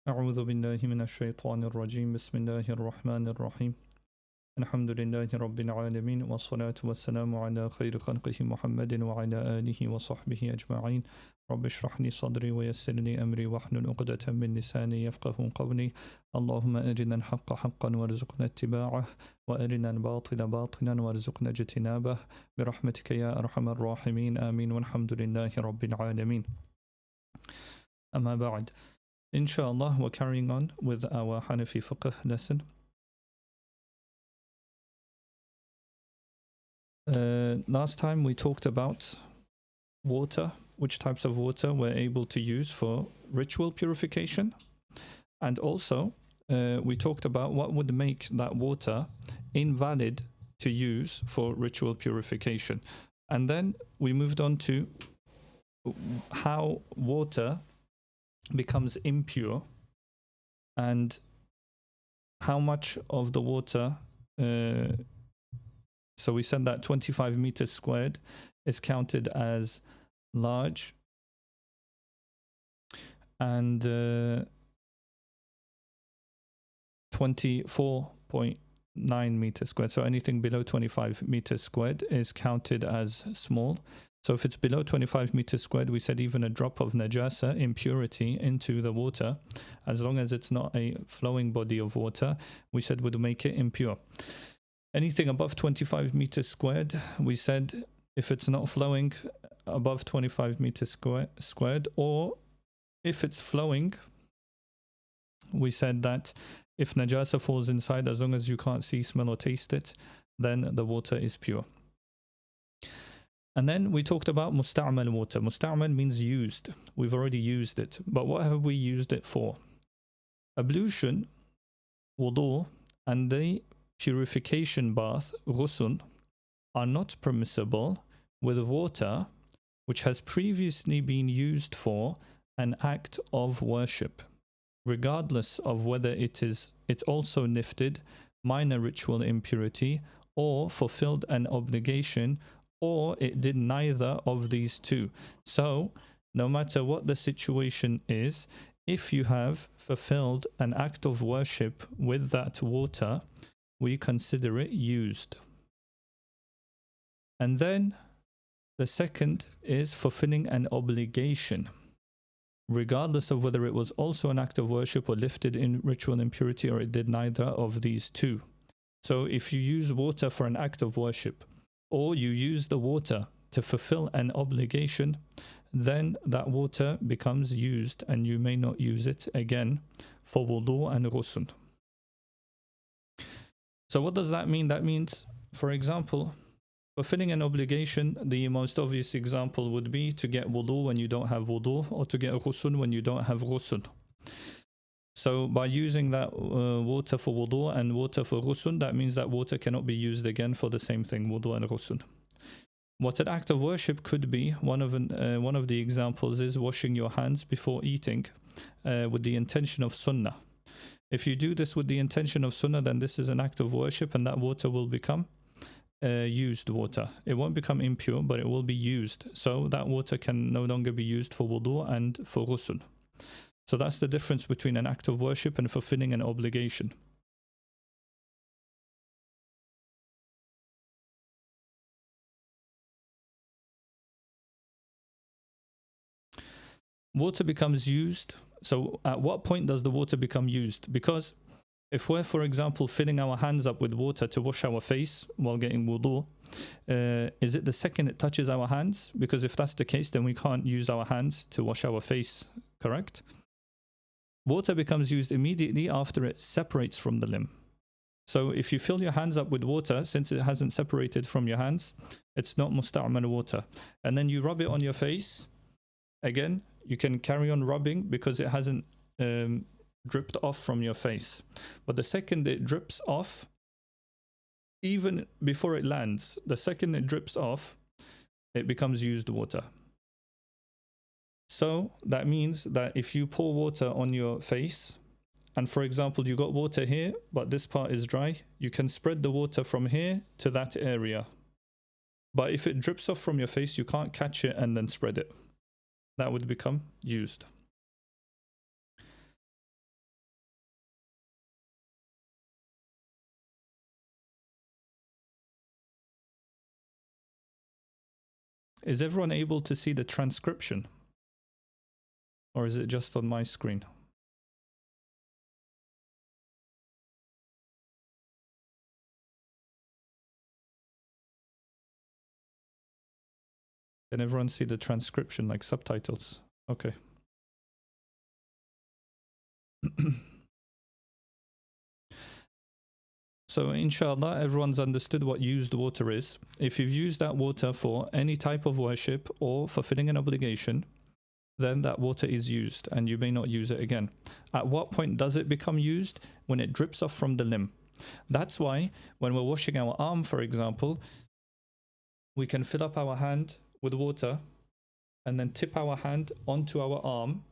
أعوذ بالله من الشيطان الرجيم بسم الله الرحمن الرحيم الحمد لله رب العالمين والصلاة والسلام على خير خلقه محمد وعلى آله وصحبه أجمعين رب اشرح لي صدري ويسر لي أمري واحلل عقدة من لساني يفقه قولي اللهم أرنا الحق حقا وارزقنا اتباعه وأرنا الباطل باطلا وارزقنا اجتنابه برحمتك يا أرحم الراحمين آمين والحمد لله رب العالمين. أما بعد, Inshallah, we're carrying on with our Hanafi fiqh lesson. Last time we talked about water, which types of water we're able to use for ritual purification. And also, we talked about what would make that water invalid to use for ritual purification. And then we moved on to how water becomes impure and how much of the water, so we said that 25 meters squared is counted as large, and 24.9 meters squared, so anything below 25 meters squared is counted as small. So if it's below 25 meters squared, we said even a drop of najasa, impurity, into the water, as long as it's not a flowing body of water, we said would make it impure. Anything above 25 meters squared, we said if it's not flowing above 25 meters squared, or if it's flowing, we said that if najasa falls inside, as long as you can't see, smell or taste it, then the water is pure. And then we talked about musta'mal water. Musta'mal means used. We've already used it. But what have we used it for? Ablution, wudu, and the purification bath, ghusl, are not permissible with water which has previously been used for an act of worship, regardless of whether it's also nifted, minor ritual impurity, or fulfilled an obligation, or it did neither of these two. So, no matter what the situation is, if you have fulfilled an act of worship with that water, we consider it used. And then the second is fulfilling an obligation, regardless of whether it was also an act of worship or lifted in ritual impurity, or it did neither of these two. So if you use water for an act of worship, or you use the water to fulfill an obligation, then that water becomes used and you may not use it again for wudu and ghusl. So what does that mean? That means, for example, fulfilling an obligation, the most obvious example would be to get wudu when you don't have wudu, or to get ghusl when you don't have ghusl. So by using that water for wudu and water for ghusl, that means that water cannot be used again for the same thing, wudu and ghusl. What an act of worship could be, one of the examples is washing your hands before eating with the intention of sunnah. If you do this with the intention of sunnah, then this is an act of worship, and that water will become used water. It won't become impure, but it will be used. So that water can no longer be used for wudu and for ghusl. So that's the difference between an act of worship and fulfilling an obligation. Water becomes used. So at what point does the water become used? Because if we're, for example, filling our hands up with water to wash our face while getting wudu, is it the second it touches our hands? Because if that's the case, then we can't use our hands to wash our face, correct? Water becomes used immediately after it separates from the limb. So if you fill your hands up with water, since it hasn't separated from your hands, it's not musta'mal water. And then you rub it on your face. Again, you can carry on rubbing because it hasn't dripped off from your face. But the second it drips off, even before it lands, the second it drips off, it becomes used water. So that means that if you pour water on your face, and for example, you got water here, but this part is dry, you can spread the water from here to that area. But if it drips off from your face, you can't catch it and then spread it. That would become used. Is everyone able to see the transcription? Or is it just on my screen? Can everyone see the transcription, like subtitles? Okay. So inshallah, everyone's understood what used water is. If you've used that water for any type of worship or fulfilling an obligation, then that water is used and you may not use it again. At what point does it become used? When it drips off from the limb. That's why when we're washing our arm, for example, we can fill up our hand with water and then tip our hand onto our arm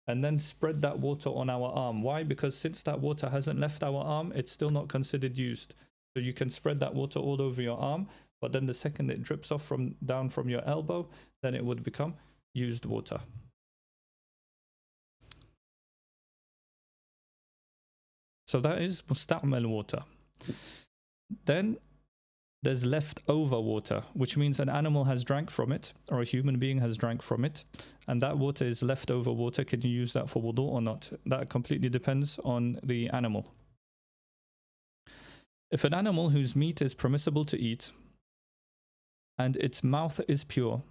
and then spread that water on our arm. Why? Because since that water hasn't left our arm, it's still not considered used. So you can spread that water all over your arm, but then the second it drips off down from your elbow, then it would become used water. So that is musta'mal water. Then there's leftover water, which means an animal has drank from it, or a human being has drank from it, and that water is leftover water. Can you use that for wudu or not? That completely depends on the animal. If an animal whose meat is permissible to eat, and its mouth is pure,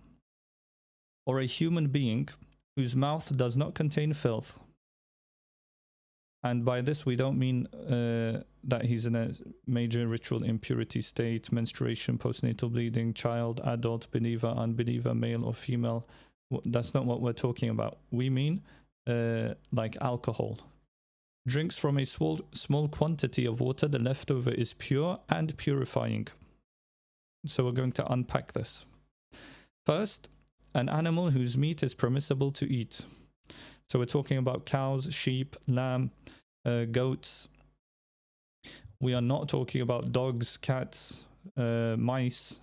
or a human being whose mouth does not contain filth, and by this we don't mean that he's in a major ritual impurity state, menstruation, postnatal bleeding, child, adult, believer, unbeliever, male or female. That's not what we're talking about. We mean like alcohol. Drinks from a small quantity of water, the leftover is pure and purifying. So we're going to unpack this. First, an animal whose meat is permissible to eat. So we're talking about cows, sheep, lamb, goats. We are not talking about dogs, cats, mice.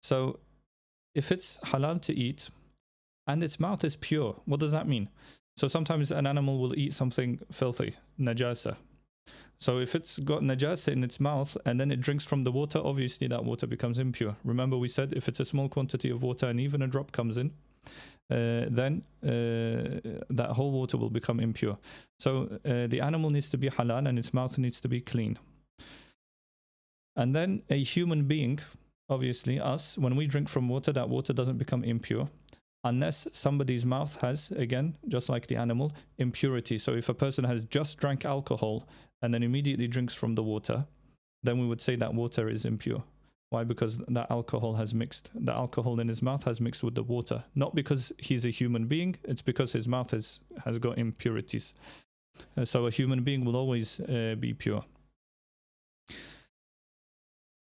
So if it's halal to eat and its mouth is pure, what does that mean? So sometimes an animal will eat something filthy, najasa. So if it's got najasa in its mouth and then it drinks from the water, obviously that water becomes impure. Remember we said if it's a small quantity of water and even a drop comes in, then that whole water will become impure. So the animal needs to be halal and its mouth needs to be clean. And then a human being, obviously us, when we drink from water, that water doesn't become impure unless somebody's mouth has, again, just like the animal, impurity. So if a person has just drank alcohol and then immediately drinks from the water, then we would say that water is impure. Why? Because that alcohol has mixed. The alcohol in his mouth has mixed with the water. Not because he's a human being, it's because his mouth has got impurities. So a human being will always be pure.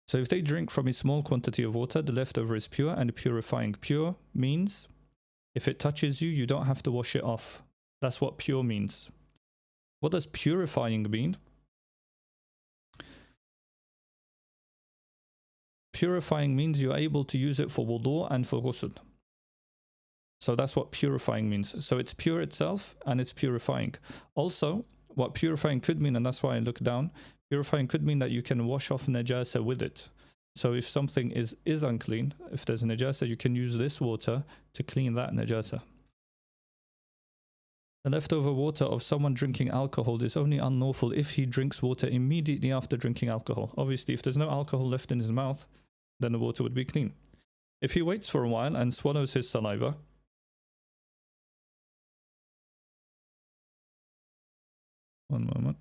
So if they drink from a small quantity of water, the leftover is pure and purifying. Pure means if it touches you, you don't have to wash it off. That's what pure means. What does purifying mean? Purifying means you're able to use it for wudu and for ghusl. So that's what purifying means. So it's pure itself and it's purifying. Also, what purifying could mean, and that's why I look down, purifying could mean that you can wash off najasa with it. So if something is unclean, if there's a najasa, you can use this water to clean that najasa. The leftover water of someone drinking alcohol is only unlawful if he drinks water immediately after drinking alcohol. Obviously, if there's no alcohol left in his mouth, then the water would be clean. If he waits for a while and swallows his saliva, one moment.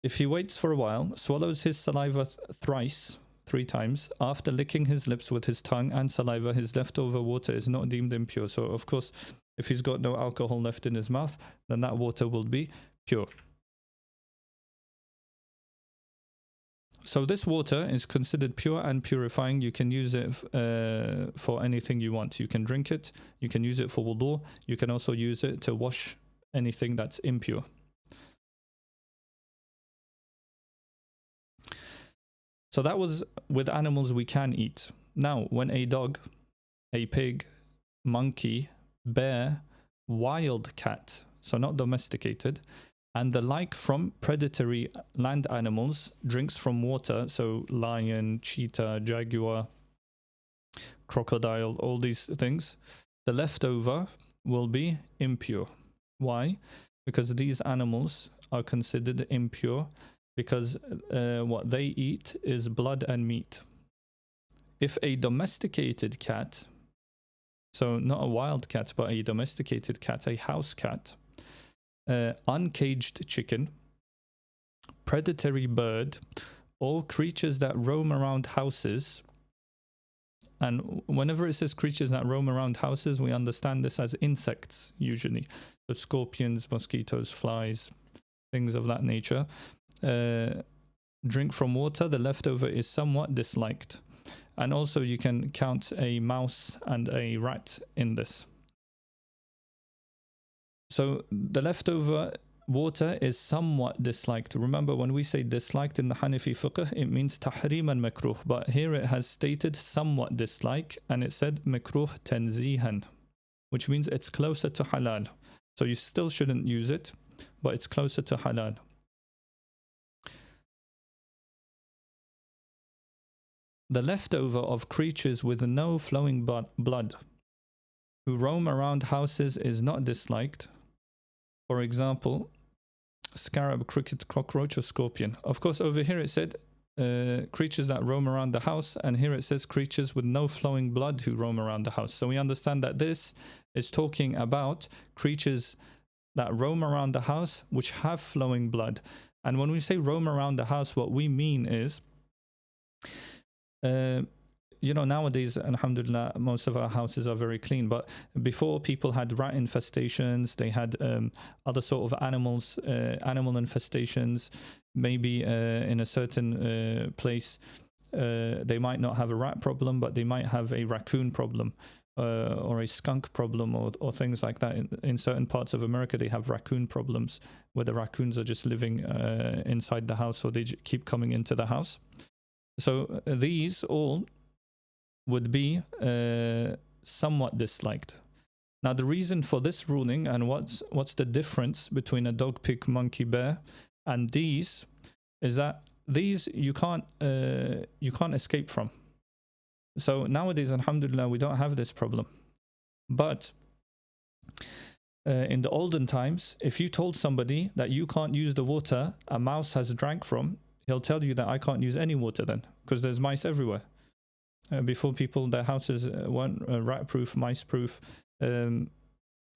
If he waits for a while, swallows his saliva three times, after licking his lips with his tongue and saliva, his leftover water is not deemed impure. So, of course, if he's got no alcohol left in his mouth, then that water will be pure. So this water is considered pure and purifying. You can use it for anything you want. You can drink it, you can use it for wudu, you can also use it to wash anything that's impure. So that was with animals we can eat. Now, when a dog, a pig, monkey, bear, wild cat, so not domesticated, and the like from predatory land animals drinks from water, so lion, cheetah, jaguar, crocodile, all these things, the leftover will be impure. Why? Because these animals are considered impure because what they eat is blood and meat. If a domesticated cat, so not a wild cat, but a domesticated cat, a house cat, uncaged chicken, predatory bird, all creatures that roam around houses. And whenever it says creatures that roam around houses, we understand this as insects usually. So scorpions, mosquitoes, flies, things of that nature. Drink from water, the leftover is somewhat disliked. And also you can count a mouse and a rat in this. So the leftover water is somewhat disliked. Remember, when we say disliked in the Hanafi fiqh, it means tahrim and makruh. But here it has stated somewhat dislike, and it said makruh tanzihan, which means it's closer to halal. So you still shouldn't use it, but it's closer to halal. The leftover of creatures with no flowing blood who roam around houses is not disliked. For example, scarab, cricket, cockroach, or scorpion. Of course, over here it said creatures that roam around the house, and here it says creatures with no flowing blood who roam around the house. So we understand that this is talking about creatures that roam around the house which have flowing blood. And when we say roam around the house, what we mean is nowadays, alhamdulillah, most of our houses are very clean, but before, people had rat infestations, they had other sort of animal infestations. Maybe in a certain place they might not have a rat problem, but they might have a raccoon problem or a skunk problem, or things like that. In certain parts of America, they have raccoon problems where the raccoons are just living inside the house, or they keep coming into the house. So these all would be somewhat disliked. Now, the reason for this ruling, and what's the difference between a dog, pig, monkey, bear and these, is that these you can't escape from. So nowadays, alhamdulillah, we don't have this problem. But in the olden times, if you told somebody that you can't use the water a mouse has drank from, he'll tell you that I can't use any water then, because there's mice everywhere. Before, people, their houses weren't rat-proof, mice-proof.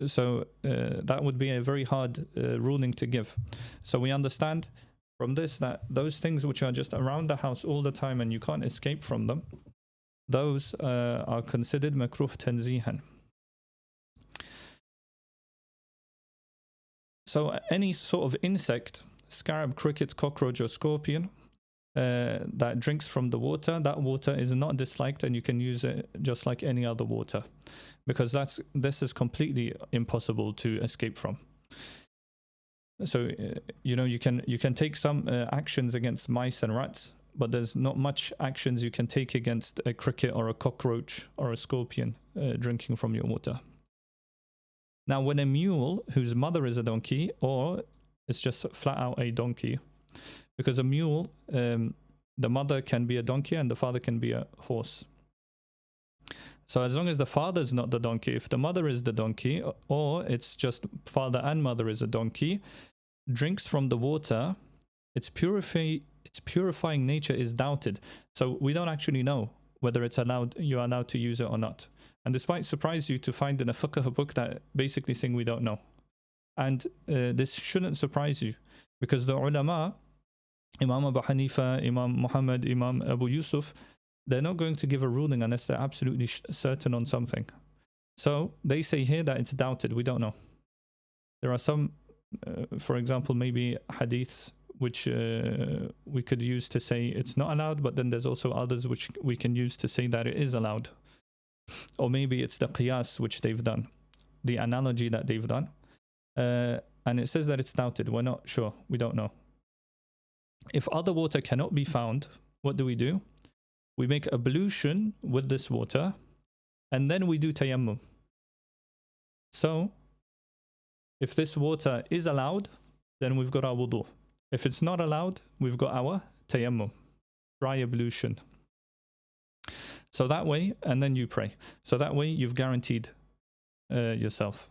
So that would be a very hard ruling to give. So we understand from this that those things which are just around the house all the time and you can't escape from them, those are considered makruh tanzihan. So any sort of insect, scarab, cricket, cockroach, or scorpion, that drinks from the water, that water is not disliked, and you can use it just like any other water, because this is completely impossible to escape from. So you can take some actions against mice and rats, but there's not much actions you can take against a cricket or a cockroach or a scorpion drinking from your water. Now, when a mule whose mother is a donkey, or it's just flat out a donkey, because a mule, the mother can be a donkey and the father can be a horse. So as long as the father is not the donkey, if the mother is the donkey, or it's just father and mother is a donkey, drinks from the water, its purifying nature is doubted. So we don't actually know whether you're allowed to use it or not. And this might surprise you to find in a fiqh book that basically saying we don't know. And this shouldn't surprise you, because the ulama, Imam Abu Hanifa, Imam Muhammad, Imam Abu Yusuf, they're not going to give a ruling unless they're absolutely certain on something. So they say here that it's doubted, we don't know. There are some, for example, maybe hadiths which we could use to say it's not allowed, but then there's also others which we can use to say that it is allowed. Or maybe it's the qiyas which they've done, the analogy that they've done. And it says that it's doubted. We're not sure. We don't know. If other water cannot be found, what do? We make ablution with this water, and then we do tayammum. So, if this water is allowed, then we've got our wudu. If it's not allowed, we've got our tayammum, dry ablution. So that way, and then you pray. So that way you've guaranteed yourself.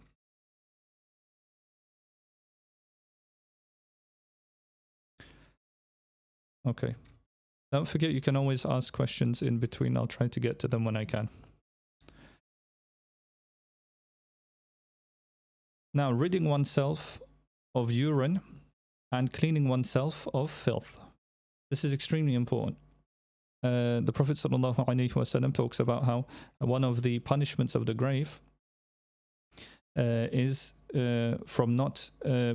Okay. Don't forget, you can always ask questions in between. I'll try to get to them when I can. Now, ridding oneself of urine and cleaning oneself of filth. This is extremely important. The Prophet ﷺ talks about how one of the punishments of the grave is from not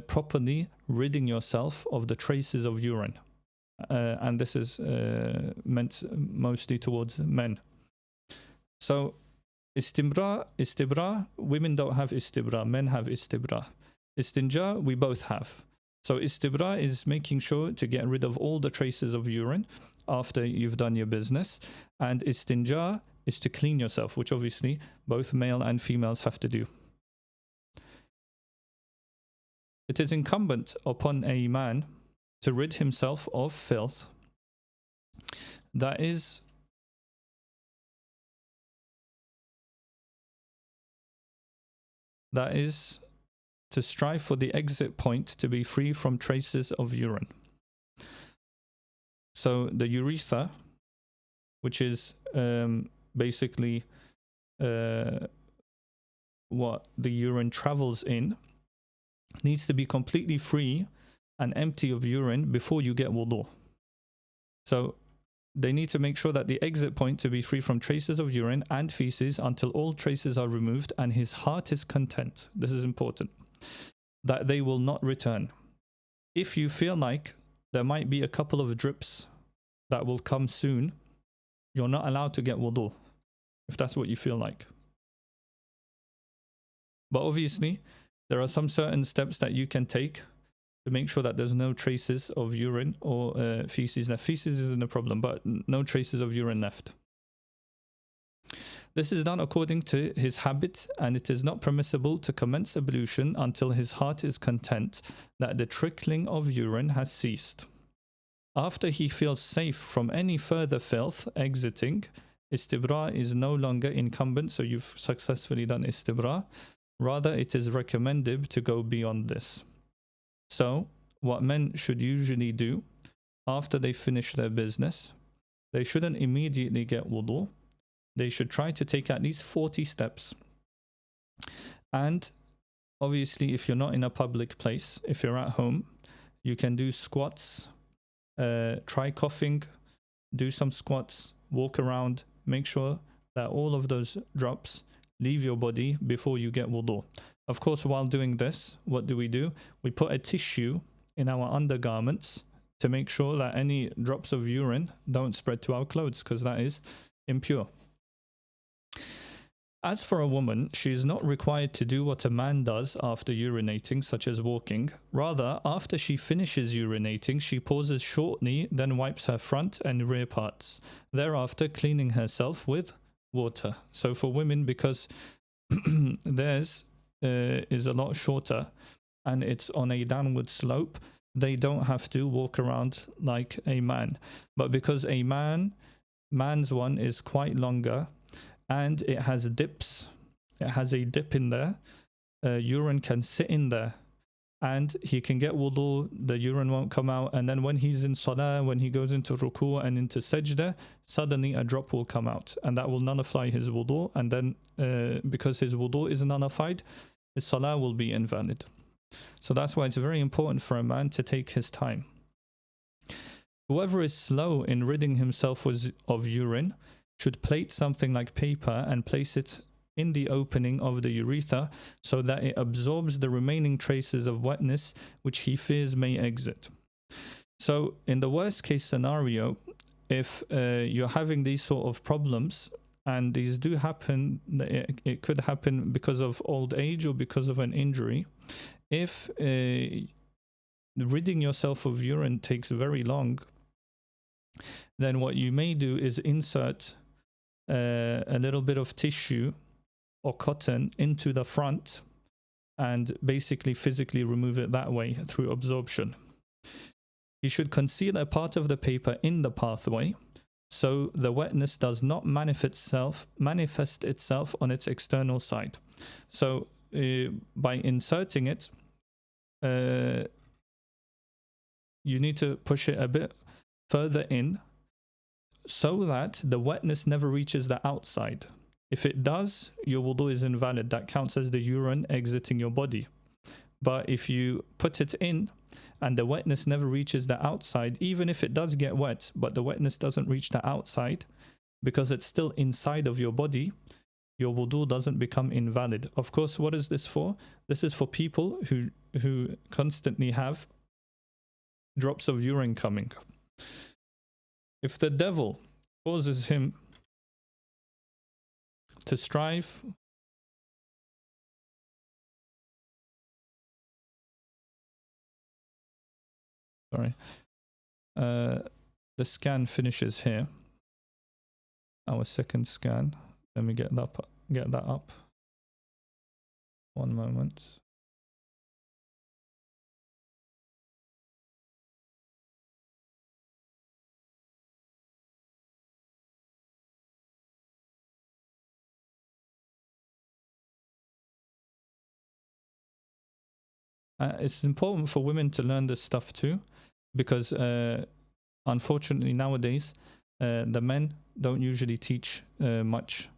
properly ridding yourself of the traces of urine. And this is meant mostly towards men. So istibra, women don't have istibra, men have istibra. Istinja, we both have. So istibra is making sure to get rid of all the traces of urine after you've done your business, and istinja is to clean yourself, which obviously both male and females have to do. It is incumbent upon a man to rid himself of filth. That is to strive for the exit point to be free from traces of urine. So the urethra, which is basically what the urine travels in, needs to be completely free and empty of urine before you get wudu. So they need to make sure that the exit point to be free from traces of urine and feces until all traces are removed and his heart is content. This is important. That they will not return. If you feel like there might be a couple of drips that will come soon, you're not allowed to get wudu, if that's what you feel like. But obviously, there are some certain steps that you can take to make sure that there's no traces of urine or feces left. Feces isn't a problem, but no traces of urine left. This is done according to his habit, and it is not permissible to commence ablution until his heart is content that the trickling of urine has ceased. After he feels safe from any further filth exiting, istibra is no longer incumbent, so you've successfully done istibra. Rather, it is recommended to go beyond this. So, what men should usually do after they finish their business, they shouldn't immediately get wudu. They should try to take at least 40 steps. And obviously, if you're not in a public place, if you're at home, you can do squats, try coughing, do some squats, walk around, make sure that all of those drops leave your body before you get wudu. Of course, while doing this, what do? We put a tissue in our undergarments to make sure that any drops of urine don't spread to our clothes, because that is impure. As for a woman, she is not required to do what a man does after urinating, such as walking. Rather, after she finishes urinating, she pauses shortly, then wipes her front and rear parts, thereafter cleaning herself with water. So for women, because theirs is a lot shorter and it's on a downward slope, they don't have to walk around like a man. But because a man's one is quite longer and it has dips, it has a dip in there, urine can sit in there and he can get wudu, the urine won't come out, and then when he's in salah, when he goes into ruku and into sajda, suddenly a drop will come out and that will nullify his wudu, and then because his wudu is nullified, his salah will be invalid. So that's why it's very important for a man to take his time. Whoever is slow in ridding himself of urine should plate something like paper and place it in the opening of the urethra so that it absorbs the remaining traces of wetness which he fears may exit. So in the worst case scenario, if you're having these sort of problems, and these do happen, it could happen because of old age or because of an injury, if ridding yourself of urine takes very long, then what you may do is insert a little bit of tissue or cotton into the front and basically physically remove it that way through absorption. You should conceal a part of the paper in the pathway so the wetness does not manifest itself on its external side. So by inserting it, you need to push it a bit further in so that the wetness never reaches the outside. If it does, your wudu is invalid. That counts as the urine exiting your body. But if you put it in and the wetness never reaches the outside, even if it does get wet, but the wetness doesn't reach the outside because it's still inside of your body, your wudu doesn't become invalid. Of course, what is this for? This is for people who constantly have drops of urine coming. If the devil causes him to strive the scan finishes here. Our second scan. Let me get that up. One moment. It's important for women to learn this stuff too, because unfortunately nowadays the men don't usually teach much.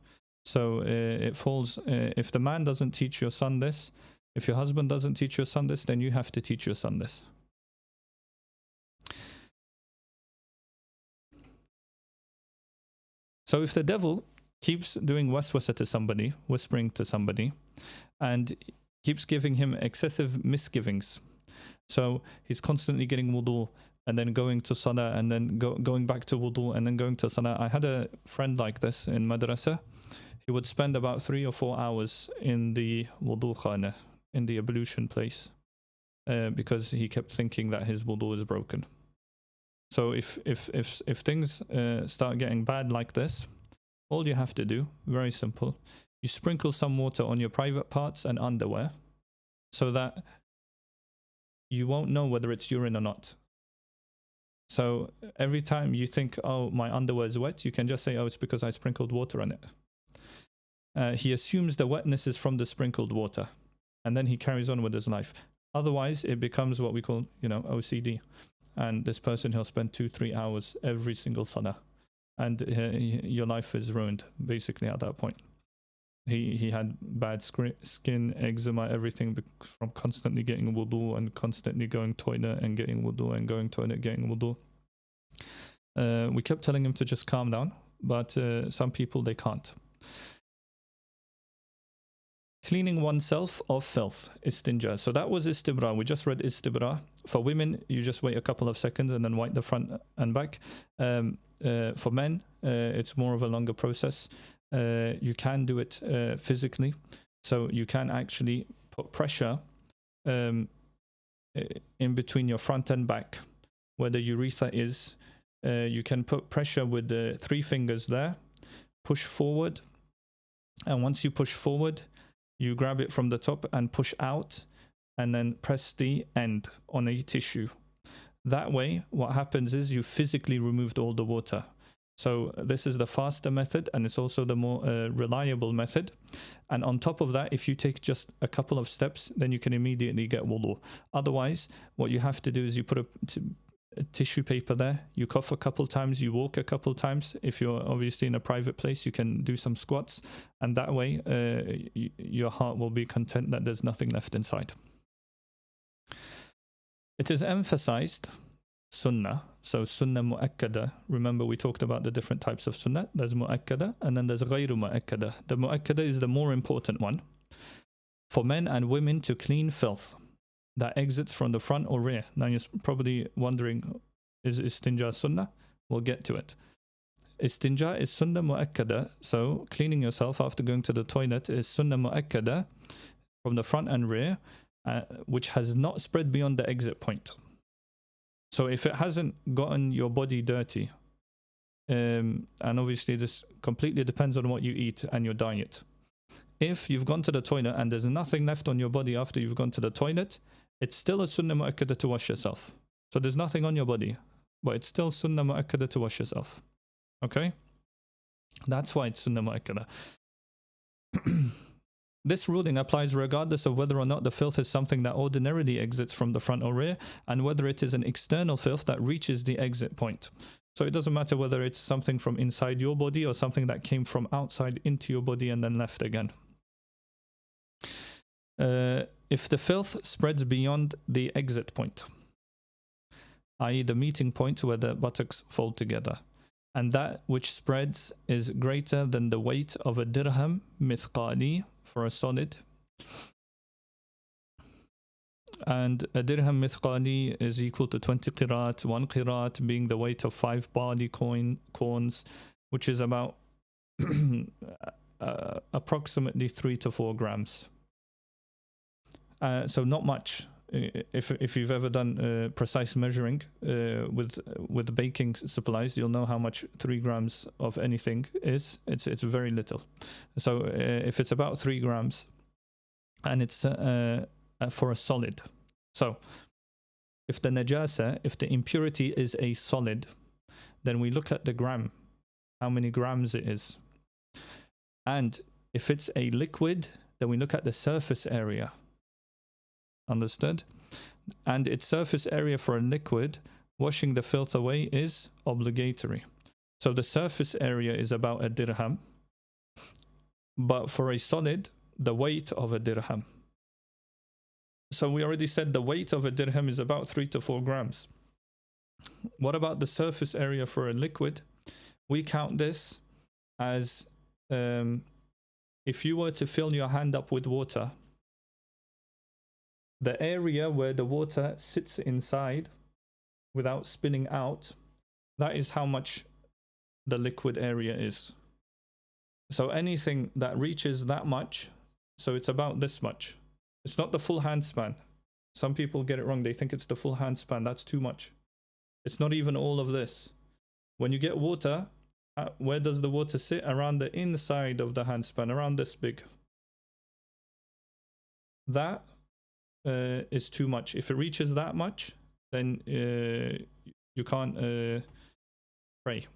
So it falls, if the man doesn't teach your son this, if your husband doesn't teach your son this, then you have to teach your son this. So if the devil keeps doing waswasa to somebody, whispering to somebody, and keeps giving him excessive misgivings, so he's constantly getting wudu and then going to salah and then going back to wudu and then going to salah. I had a friend like this in madrasa. He would spend about 3 or 4 hours in the wudu khana, in the ablution place, because he kept thinking that his wudu is broken. So if things start getting bad like this, all you have to do, very simple, you sprinkle some water on your private parts and underwear so that you won't know whether it's urine or not. So every time you think, oh, my underwear is wet, you can just say, oh, it's because I sprinkled water on it. He assumes the wetness is from the sprinkled water, and then he carries on with his life. Otherwise, it becomes what we call, OCD. And this person, he'll spend 2-3 hours every single salah, and your life is ruined basically at that point. He had bad skin, eczema, everything from constantly getting wudu and constantly going toilet and getting wudu and going toilet, getting wudu. We kept telling him to just calm down, but some people, they can't. Cleaning oneself of filth, istinja. So that was istibra. We just read istibra. For women, you just wait a couple of seconds and then wipe the front and back. For men, it's more of a longer process. You can do it physically. So you can actually put pressure in between your front and back, where the urethra is. You can put pressure with the 3 fingers there, push forward. And once you push forward, you grab it from the top and push out, and then press the end on a tissue. That way, what happens is you physically removed all the water. So this is the faster method, and it's also the more reliable method. And on top of that, if you take just a couple of steps, then you can immediately get wudu. Otherwise, what you have to do is you put a tissue paper there, you cough a couple times, you walk a couple times. If you're obviously in a private place, you can do some squats, and that way your heart will be content that there's nothing left inside. It is emphasized sunnah. So sunnah mu'akkada. Remember, we talked about the different types of sunnah. There's mu'akkada and then there's ghayru mu'akkada. The mu'akkada is the more important one. For men and women to clean filth that exits from the front or rear. Now you're probably wondering, is istinja sunnah? We'll get to it. Istinja is sunnah mu'akkada. So cleaning yourself after going to the toilet is sunnah mu'akkada from the front and rear, which has not spread beyond the exit point. So if it hasn't gotten your body dirty, and obviously this completely depends on what you eat and your diet. If you've gone to the toilet and there's nothing left on your body after you've gone to the toilet, it's still a sunnah mu'akkada to wash yourself. So there's nothing on your body, but it's still sunnah mu'akkada to wash yourself. Okay? That's why it's sunnah mu'akkada. This ruling applies regardless of whether or not the filth is something that ordinarily exits from the front or rear, and whether it is an external filth that reaches the exit point. So it doesn't matter whether it's something from inside your body or something that came from outside into your body and then left again. If the filth spreads beyond the exit point, i.e. the meeting point where the buttocks fold together, and that which spreads is greater than the weight of a dirham mithqali for a solid, and a dirham mithqali is equal to 20 qirat, 1 qirat being the weight of 5 barley corns, which is about approximately 3 to 4 grams. So not much. If you've ever done precise measuring with baking supplies, you'll know how much 3 grams of anything is. It's very little. So if it's about 3 grams, and it's for a solid. So if the najasa, if the impurity is a solid, then we look at the gram, how many grams it is. And if it's a liquid, then we look at the surface area. Understood? And its surface area for a liquid, washing the filth away is obligatory. So the surface area is about a dirham, but for a solid, the weight of a dirham. So we already said the weight of a dirham is about 3 to 4 grams. What about the surface area for a liquid? We count this as if you were to fill your hand up with water, the area where the water sits inside without spilling out, that is how much the liquid area is. So anything that reaches that much, so it's about this much. It's not the full hand span. Some people get it wrong. They think it's the full hand span. That's too much. It's not even all of this. When you get water, where does the water sit? Around the inside of the hand span, around this big. That is too much. If it reaches that much, then you can't pray.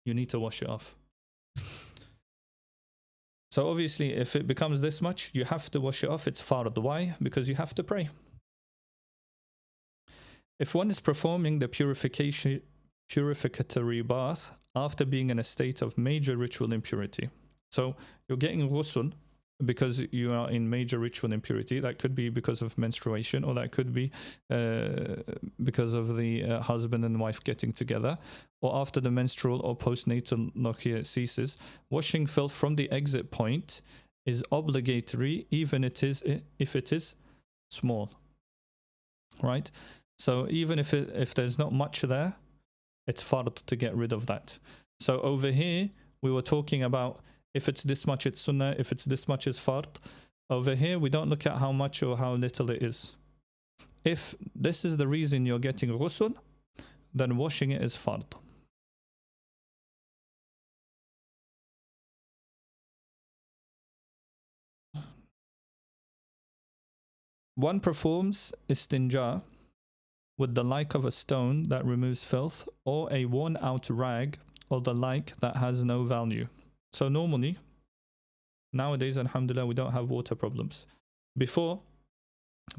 You need to wash it off. So obviously, if it becomes this much, you have to wash it off. It's fard. Why? Because you have to pray. If one is performing the purificatory bath after being in a state of major ritual impurity, so you're getting ghusl because you are in major ritual impurity. That could be because of menstruation, or that could be because of the husband and wife getting together, or after the menstrual or postnatal nokia ceases. Washing filth from the exit point is obligatory, even if it is small, right? So even if there's not much there, it's fard to get rid of that. So over here we were talking about if it's this much, it's sunnah. If it's this much, it's fard. Over here, we don't look at how much or how little it is. If this is the reason you're getting ghusl, then washing it is fard. One performs istinja with the like of a stone that removes filth, or a worn out rag, or the like that has no value. So normally, nowadays, alhamdulillah, we don't have water problems. Before,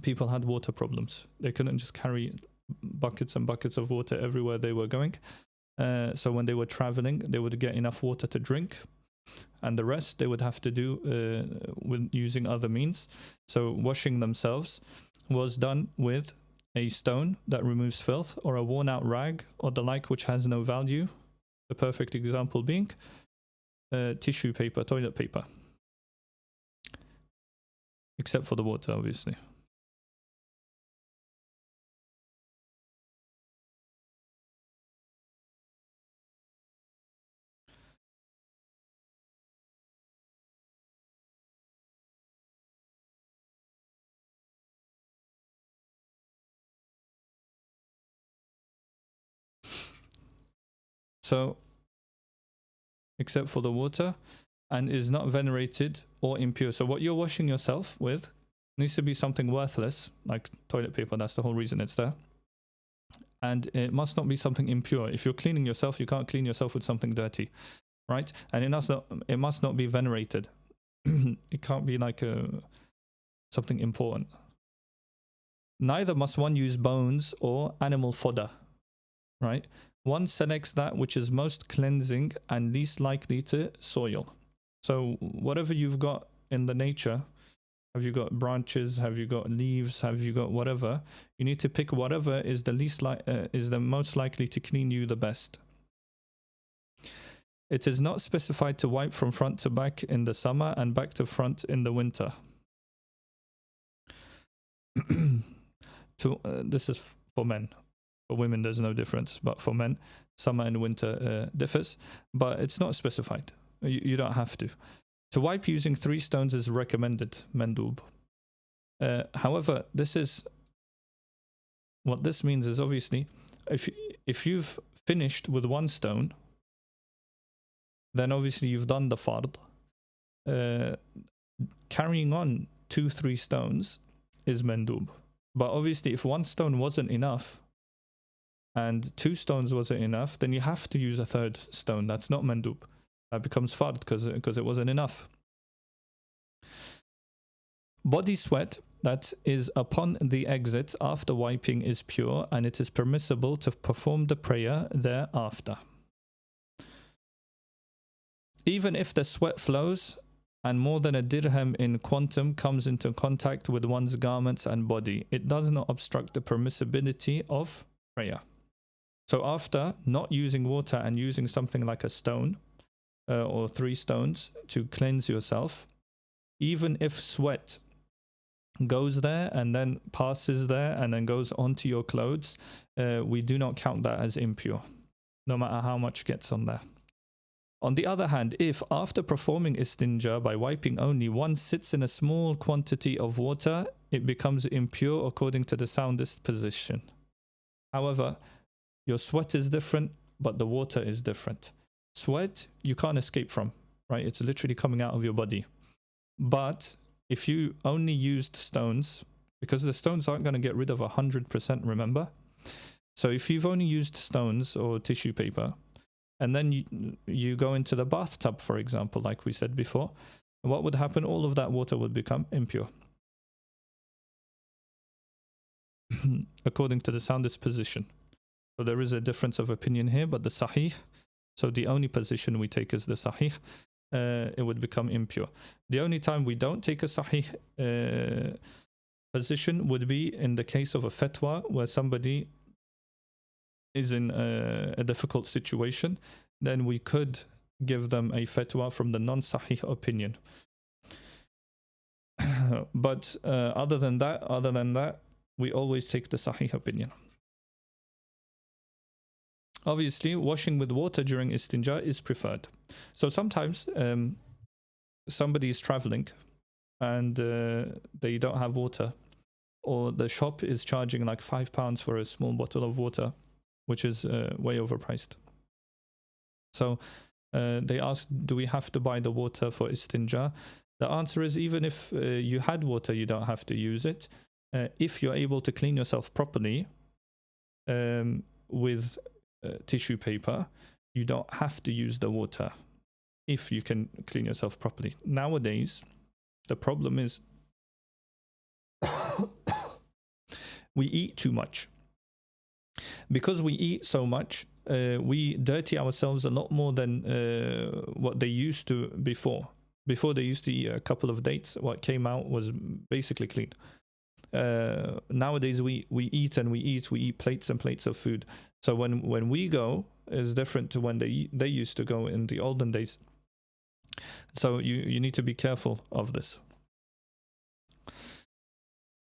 people had water problems. They couldn't just carry buckets and buckets of water everywhere they were going. So when they were traveling, they would get enough water to drink, and the rest they would have to do with using other means. So washing themselves was done with a stone that removes filth, or a worn out rag, or the like which has no value. The perfect example being tissue paper, toilet paper. Except for the water, obviously. So, except for the water. and is not venerated or impure. So what you're washing yourself with needs to be something worthless, like toilet paper. That's the whole reason it's there. And it must not be something impure. If you're cleaning yourself, you can't clean yourself with something dirty, right? And it must not be venerated. It can't be like something important. Neither must one use bones or animal fodder, right? One selects that which is most cleansing and least likely to soil. So whatever you've got in the nature, have you got branches, have you got leaves, have you got whatever, you need to pick whatever is the most likely to clean you the best. It is not specified to wipe from front to back in the summer and back to front in the winter. This is for men. For women, there's no difference. But for men, summer and winter differs. But it's not specified. You don't have to. To wipe using 3 stones is recommended, mendub. However, what this means is obviously, if you've finished with 1 stone, then obviously you've done the fard. Carrying on 2-3 stones is mendub. But obviously, if 1 stone wasn't enough and 2 stones wasn't enough, then you have to use a 3rd stone. That's not mendub. That becomes fard because it wasn't enough. Body sweat that is upon the exit after wiping is pure, and it is permissible to perform the prayer thereafter. Even if the sweat flows and more than a dirham in quantum comes into contact with one's garments and body, it does not obstruct the permissibility of prayer. So after not using water and using something like a stone or 3 stones to cleanse yourself, even if sweat goes there and then passes there and then goes onto your clothes, we do not count that as impure, no matter how much gets on there. On the other hand, if after performing istinja by wiping only, one sits in a small quantity of water, it becomes impure according to the soundest position. However, your sweat is different, but the water is different. Sweat, you can't escape from, right? It's literally coming out of your body. But if you only used stones, because the stones aren't going to get rid of 100%, remember? So if you've only used stones or tissue paper, and then you go into the bathtub, for example, like we said before, what would happen? All of that water would become impure. According to the soundest position. So there is a difference of opinion here, but the sahih, so the only position we take is the sahih, it would become impure. The only time we don't take a sahih position would be in the case of a fatwa where somebody is in a difficult situation, then we could give them a fatwa from the non-sahih opinion. But other than that, we always take the sahih opinion. Obviously, washing with water during istinja is preferred. So sometimes somebody is traveling and they don't have water, or the shop is charging like £5 for a small bottle of water, which is way overpriced. So they asked, do we have to buy the water for istinja? The answer is, even if you had water, you don't have to use it. If you're able to clean yourself properly with tissue paper, you don't have to use the water if you can clean yourself properly. Nowadays, the problem is we eat too much. Because we eat so much, we dirty ourselves a lot more than what they used to before. Before, they used to eat a couple of dates. What came out was basically clean. Nowadays, we eat and we eat plates and plates of food. So when we go, is different to when they used to go in the olden days. So you need to be careful of this.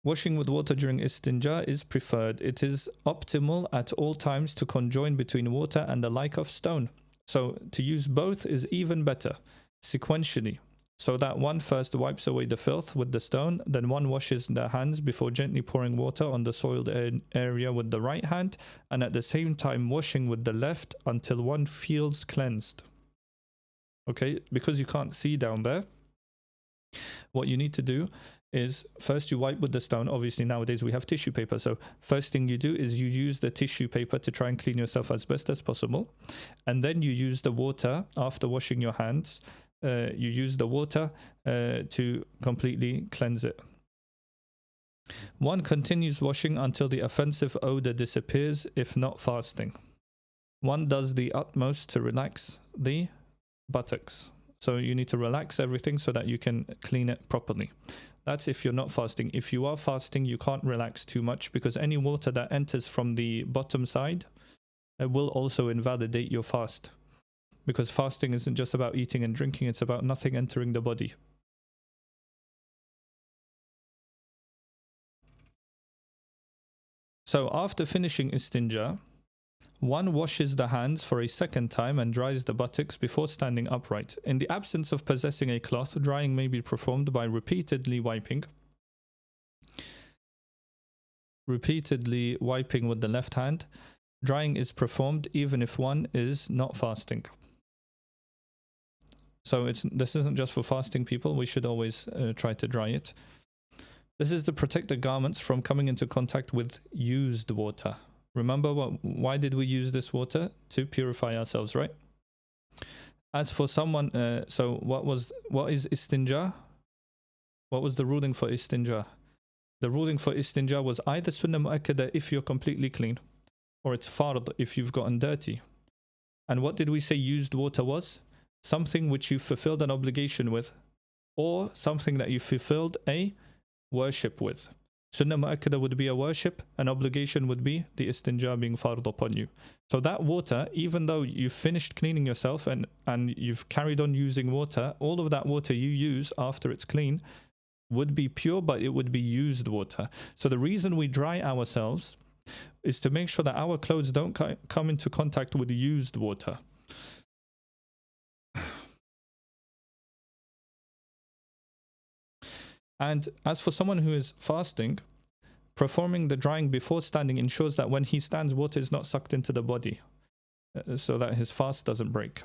Washing with water during istinja is preferred. It is optimal at all times to conjoin between water and the like of stone. So to use both is even better, sequentially, so that one first wipes away the filth with the stone, then one washes their hands before gently pouring water on the soiled area with the right hand, and at the same time washing with the left until one feels cleansed. Okay, because you can't see down there, what you need to do is first you wipe with the stone. Obviously nowadays we have tissue paper, so first thing you do is you use the tissue paper to try and clean yourself as best as possible, and then you use the water after washing your hands. You use the water to completely cleanse it. One continues washing until the offensive odor disappears, if not fasting. One does the utmost to relax the buttocks. So you need to relax everything so that you can clean it properly. That's if you're not fasting. If you are fasting, you can't relax too much, because any water that enters from the bottom side will also invalidate your fast. Because fasting isn't just about eating and drinking, it's about nothing entering the body. So after finishing istinja, one washes the hands for a second time and dries the buttocks before standing upright. In the absence of possessing a cloth, drying may be performed by repeatedly wiping with the left hand. Drying is performed even if one is not fasting. So this isn't just for fasting people. We should always try to dry it. This is to protect the garments from coming into contact with used water. Remember, why did we use this water? To purify ourselves, right? As for someone, so what is istinja? What was the ruling for istinja? The ruling for istinja was either sunnah mu'akkada if you're completely clean, or it's fard if you've gotten dirty. And what did we say used water was? Something which you fulfilled an obligation with, or something that you fulfilled a worship with. Sunnah mu'akkada would be a worship, an obligation would be the istinja being fard upon you. So that water, even though you've finished cleaning yourself and you've carried on using water, all of that water you use after it's clean would be pure, but it would be used water. So the reason we dry ourselves is to make sure that our clothes don't come into contact with used water. And as for someone who is fasting, performing the drying before standing ensures that when he stands, water is not sucked into the body, so that his fast doesn't break.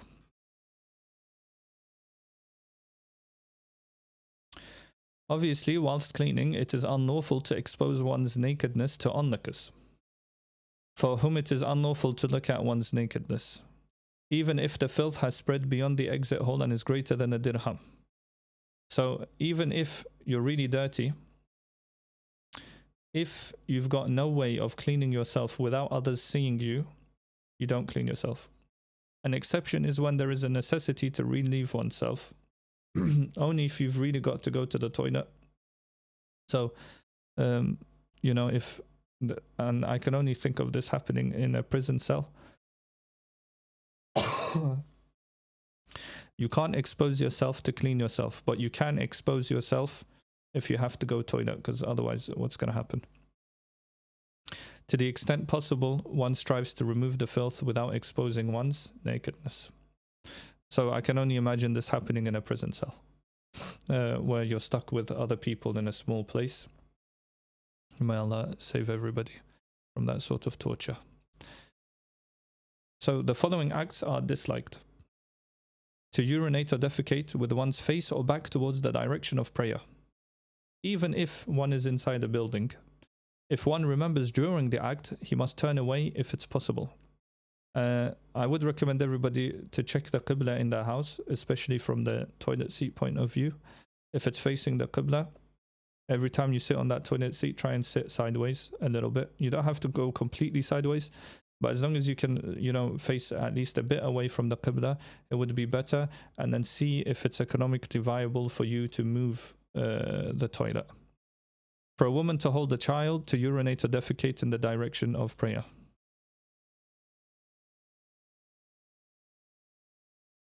Obviously, whilst cleaning, it is unlawful to expose one's nakedness to onlookers, for whom it is unlawful to look at one's nakedness, even if the filth has spread beyond the exit hole and is greater than a dirham. So even if you're really dirty, if you've got no way of cleaning yourself without others seeing you, you don't clean yourself. An exception is when there is a necessity to relieve oneself, only if you've really got to go to the toilet. So, you know, and I can only think of this happening in a prison cell. You can't expose yourself to clean yourself, but you can expose yourself if you have to go toilet, because otherwise what's going to happen? To the extent possible, one strives to remove the filth without exposing one's nakedness. So I can only imagine this happening in a prison cell, where you're stuck with other people in a small place. May Allah save everybody from that sort of torture. So the following acts are disliked: to urinate or defecate with one's face or back towards the direction of prayer, even if one is inside a building. If one remembers during the act, he must turn away if it's possible. I would recommend everybody to check the Qibla in their house, especially from the toilet seat point of view. If it's facing the Qibla, every time you sit on that toilet seat, try and sit sideways a little bit. You don't have to go completely sideways, but as long as you can, you know, face at least a bit away from the Qibla, it would be better. And then see if it's economically viable for you to move the toilet. For a woman to hold a child, to urinate or defecate in the direction of prayer.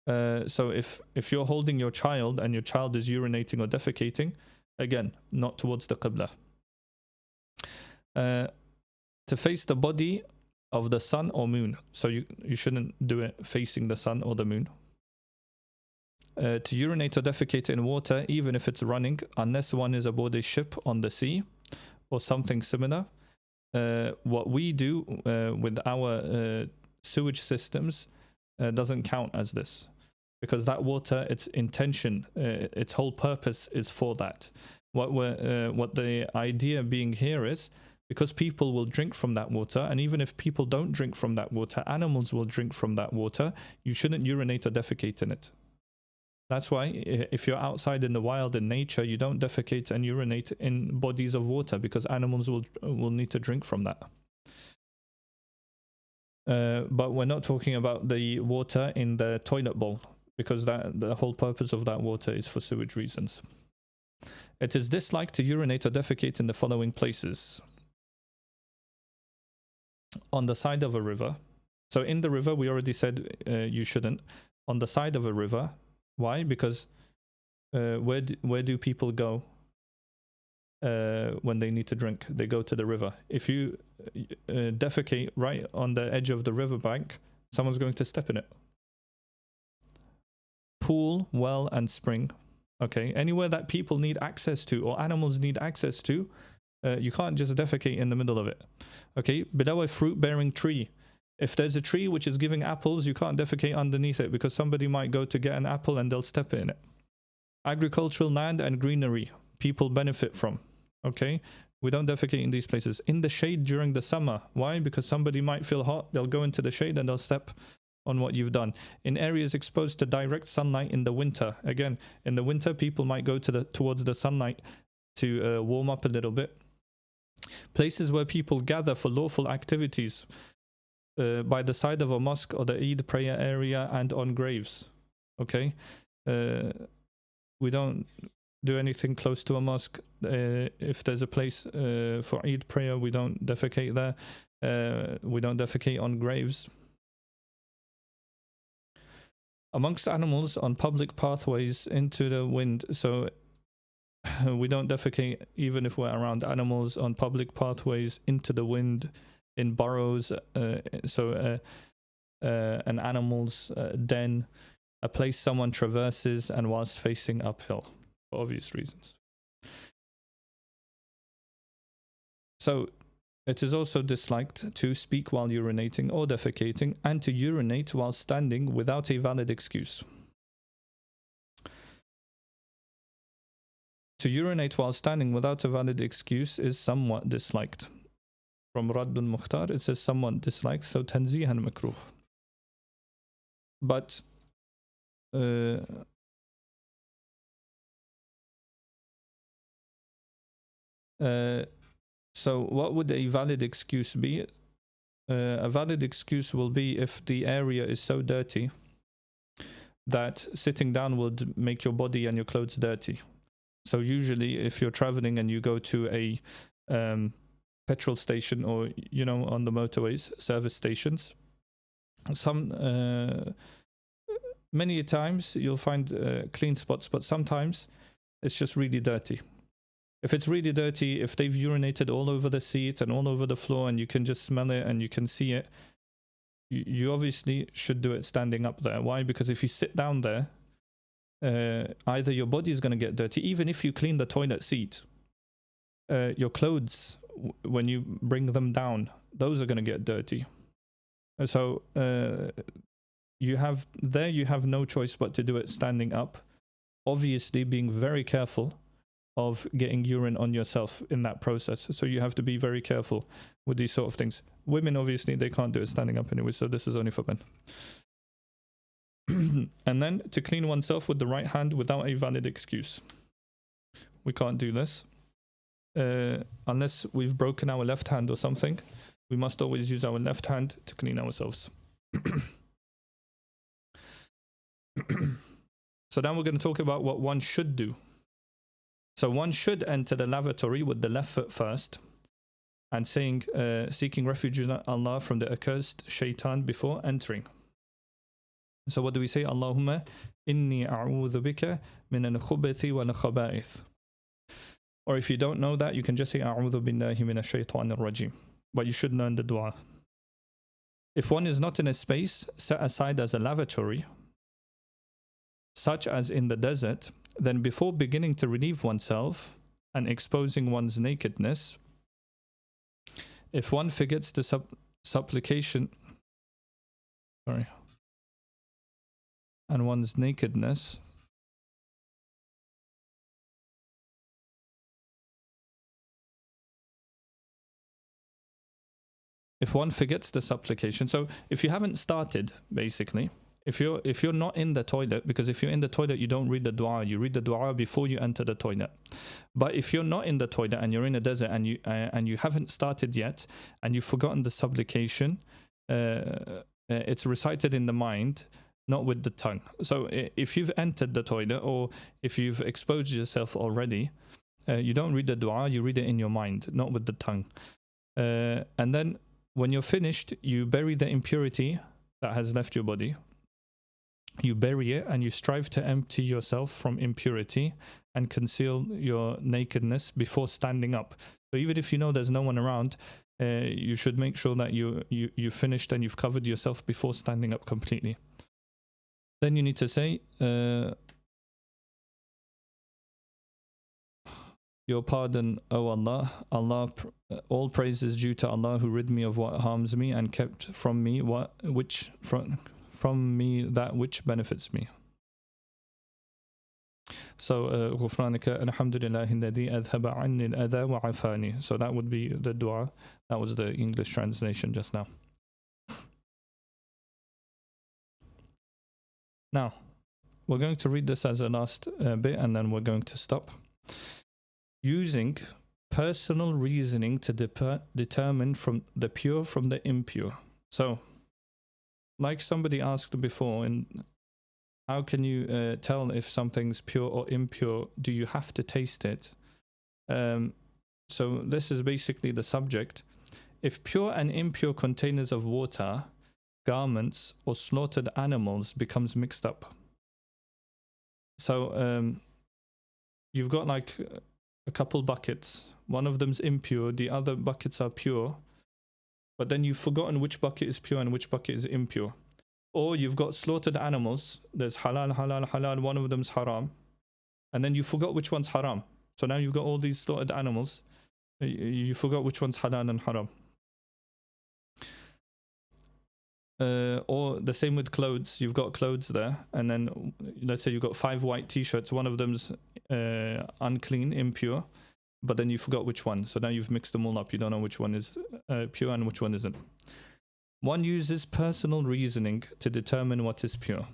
So if you're holding your child and your child is urinating or defecating, again, not towards the Qibla. To face the body of the sun or moon. So you shouldn't do it facing the sun or the moon. To urinate or defecate in water, even if it's running, unless one is aboard a ship on the sea or something similar. What we do with our sewage systems doesn't count as this. because that water, its intention, its whole purpose is for that. What the idea being here is, because people will drink from that water, and even if people don't drink from that water, animals will drink from that water, you shouldn't urinate or defecate in it. That's why if you're outside in the wild in nature, you don't defecate and urinate in bodies of water, because animals will need to drink from that. But we're not talking about the water in the toilet bowl, because the whole purpose of that water is for sewage reasons. It is disliked to urinate or defecate in the following places: on the side of a river. So in the river, we already said you shouldn't. On the side of a river. Why? Because where do people go when they need to drink? They go to the river. If you defecate right on the edge of the riverbank, someone's going to step in it. Pool, well, and spring. Okay, anywhere that people need access to or animals need access to, you can't just defecate in the middle of it. Okay, below a fruit-bearing tree. If there's a tree which is giving apples, you can't defecate underneath it, because somebody might go to get an apple and they'll step in it. Agricultural land and greenery, people benefit from. Okay, we don't defecate in these places. In the shade during the summer. Why? Because somebody might feel hot, they'll go into the shade and they'll step on what you've done. In areas exposed to direct sunlight in the winter. Again, in the winter, people might go towards the sunlight to warm up a little bit. Places where people gather for lawful activities. By the side of a mosque or the Eid prayer area and on graves. Okay, we don't do anything close to a mosque. If there's a place for Eid prayer, we don't defecate there. We don't defecate on graves. Amongst animals on public pathways into the wind. So we don't defecate even if we're around animals on public pathways into the wind. In burrows, an animal's den, a place someone traverses and whilst facing uphill, for obvious reasons. So it is also disliked to speak while urinating or defecating, and to urinate while standing without a valid excuse. To urinate while standing without a valid excuse is somewhat disliked. From Raddul Mukhtar, it says somewhat disliked, so tanzihan makruh. But so what would a valid excuse be? A valid excuse will be if the area is so dirty that sitting down would make your body and your clothes dirty. So usually if you're traveling and you go to a petrol station, or on the motorways, service stations, many times you'll find clean spots, but sometimes it's just really dirty. If it's really dirty, if they've urinated all over the seat and all over the floor and you can just smell it and you can see it, you obviously should do it standing up there. Why? Because if you sit down there, either your body is going to get dirty, even if you clean the toilet seat, your clothes, when you bring them down, those are going to get dirty. So you have no choice but to do it standing up, obviously being very careful of getting urine on yourself in that process. So you have to be very careful with these sort of things. Women, obviously, they can't do it standing up anyway, so this is only for men. And then to clean oneself with the right hand without a valid excuse. We can't do this. Unless we've broken our left hand or something, we must always use our left hand to clean ourselves. So now we're going to talk about what one should do. So one should enter the lavatory with the left foot first, and seeking refuge in Allah from the accursed shaitan before entering. So what do we say? Allahumma inni a'udhu bika min al-khubathi wal-khaba'ith. Or if you don't know that, you can just say a'udhu billahi minash shaitanir rajim. But you should learn the dua. If one is not in a space set aside as a lavatory, such as in the desert, then before beginning to relieve oneself and exposing one's nakedness, if one forgets the supplication, and one's nakedness, if one forgets the supplication, so if you haven't started, basically, if you're not in the toilet, because if you're in the toilet you don't read the dua, you read the dua before you enter the toilet. But if you're not in the toilet and you're in a desert and you haven't started yet and you've forgotten the supplication, it's recited in the mind, not with the tongue. So if you've entered the toilet or if you've exposed yourself already, you don't read the dua, you read it in your mind, not with the tongue. And then when you're finished, you bury the impurity that has left your body. You bury it and you strive to empty yourself from impurity and conceal your nakedness before standing up. So even if you know there's no one around, you should make sure that you finished and you've covered yourself before standing up completely. Then you need to say, your pardon, O Allah. All praise is due to Allah who rid me of what harms me and kept from me from me that which benefits me. So غفرانك الحمد لله الذي أذهب عني الأذى وعافاني. So that would be the dua. That was the English translation just now. Now we're going to read this as a last bit and then we're going to stop. Using personal reasoning to determine from the pure from the impure. So like somebody asked before, how can you tell if something's pure or impure? Do you have to taste it? So this is basically the subject. If pure and impure containers of water, garments, or slaughtered animals becomes mixed up. So you've got like a couple buckets. One of them's impure, the other buckets are pure. But then you've forgotten which bucket is pure and which bucket is impure. Or you've got slaughtered animals. There's halal, halal, halal. One of them's haram. And then you forgot which one's haram. So now you've got all these slaughtered animals. You forgot which one's halal and haram. Or the same with clothes. You've got clothes there. And then let's say you've got 5 white t-shirts. One of them's unclean, impure. But then you forgot which one. So now you've mixed them all up. You don't know which one is pure and which one isn't. One uses personal reasoning to determine what is pure.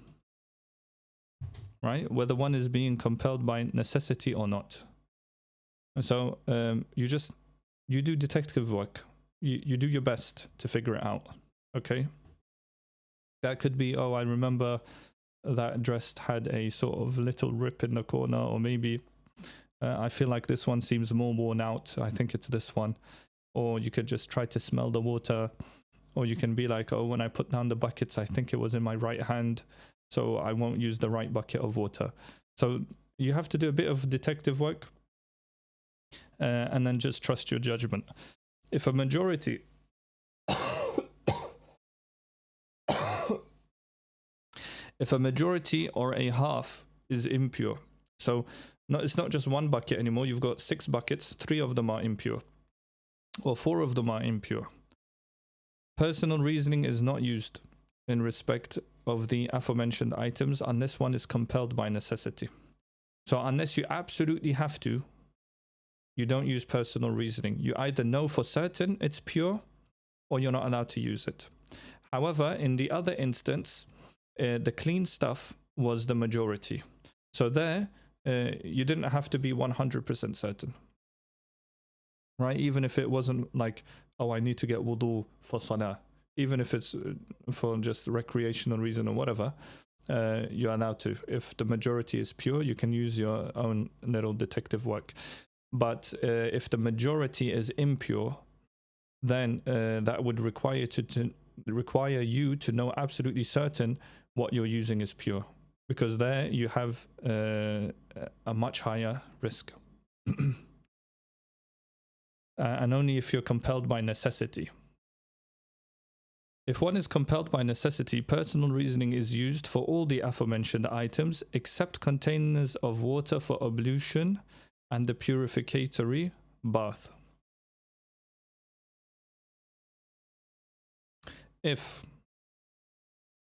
Right? Whether one is being compelled by necessity or not. And so you do detective work. You do your best to figure it out. Okay? That could be, oh, I remember that dress had a sort of little rip in the corner, or maybe I feel like this one seems more worn out. I think it's this one. Or you could just try to smell the water. Or you can be like, oh, when I put down the buckets, I think it was in my right hand. So I won't use the right bucket of water. So you have to do a bit of detective work. And then just trust your judgment. If a majority... if a majority or a half is impure. So no, it's not just one bucket anymore. You've got 6 buckets. 3 of them are impure. Or 4 of them are impure. Personal reasoning is not used in respect of the aforementioned items unless one is compelled by necessity. So unless you absolutely have to, you don't use personal reasoning. You either know for certain it's pure or you're not allowed to use it. However, in the other instance, the clean stuff was the majority. So there, you didn't have to be 100% certain. Right? Even if it wasn't like, oh, I need to get wudu for salah. Even if it's for just recreational reason or whatever, you're allowed to. If the majority is pure, you can use your own little detective work. But if the majority is impure, then that would require you to know absolutely certain what you're using is pure. Because there you have a much higher risk. And only if you're compelled by necessity. If one is compelled by necessity, personal reasoning is used for all the aforementioned items except containers of water for ablution and the purificatory bath. If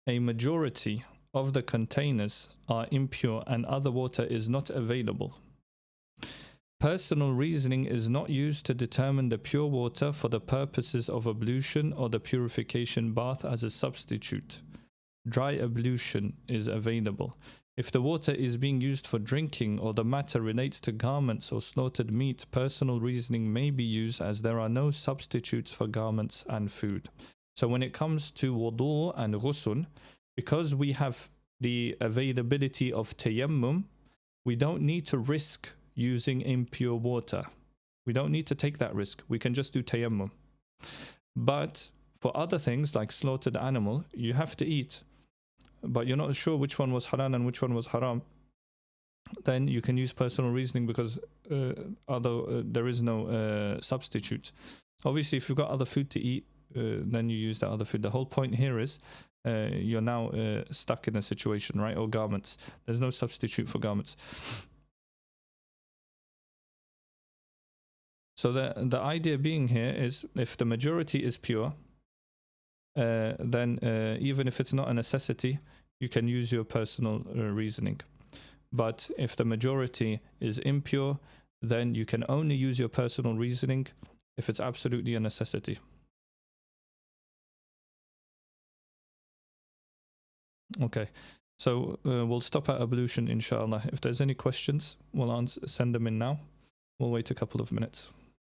a majority of the containers are impure and other water is not available. Personal reasoning is not used to determine the pure water for the purposes of ablution or the purification bath as a substitute. Dry ablution is available. If the water is being used for drinking or the matter relates to garments or slaughtered meat, personal reasoning may be used as there are no substitutes for garments and food. So when it comes to wudu and ghusl, because we have the availability of tayammum, we don't need to risk using impure water. We don't need to take that risk. We can just do tayammum. But for other things like slaughtered animal, you have to eat, but you're not sure which one was halal and which one was haram, then you can use personal reasoning because there is no substitute. Obviously, if you've got other food to eat, then you use that other food. The whole point here is you're now stuck in a situation, right? Or garments. There's no substitute for garments. So the idea being here is if the majority is pure, then even if it's not a necessity, you can use your personal reasoning. But if the majority is impure, then you can only use your personal reasoning if it's absolutely a necessity. Okay, so we'll stop at ablution, inshallah. If there's any questions, we'll send them in now. We'll wait a couple of minutes.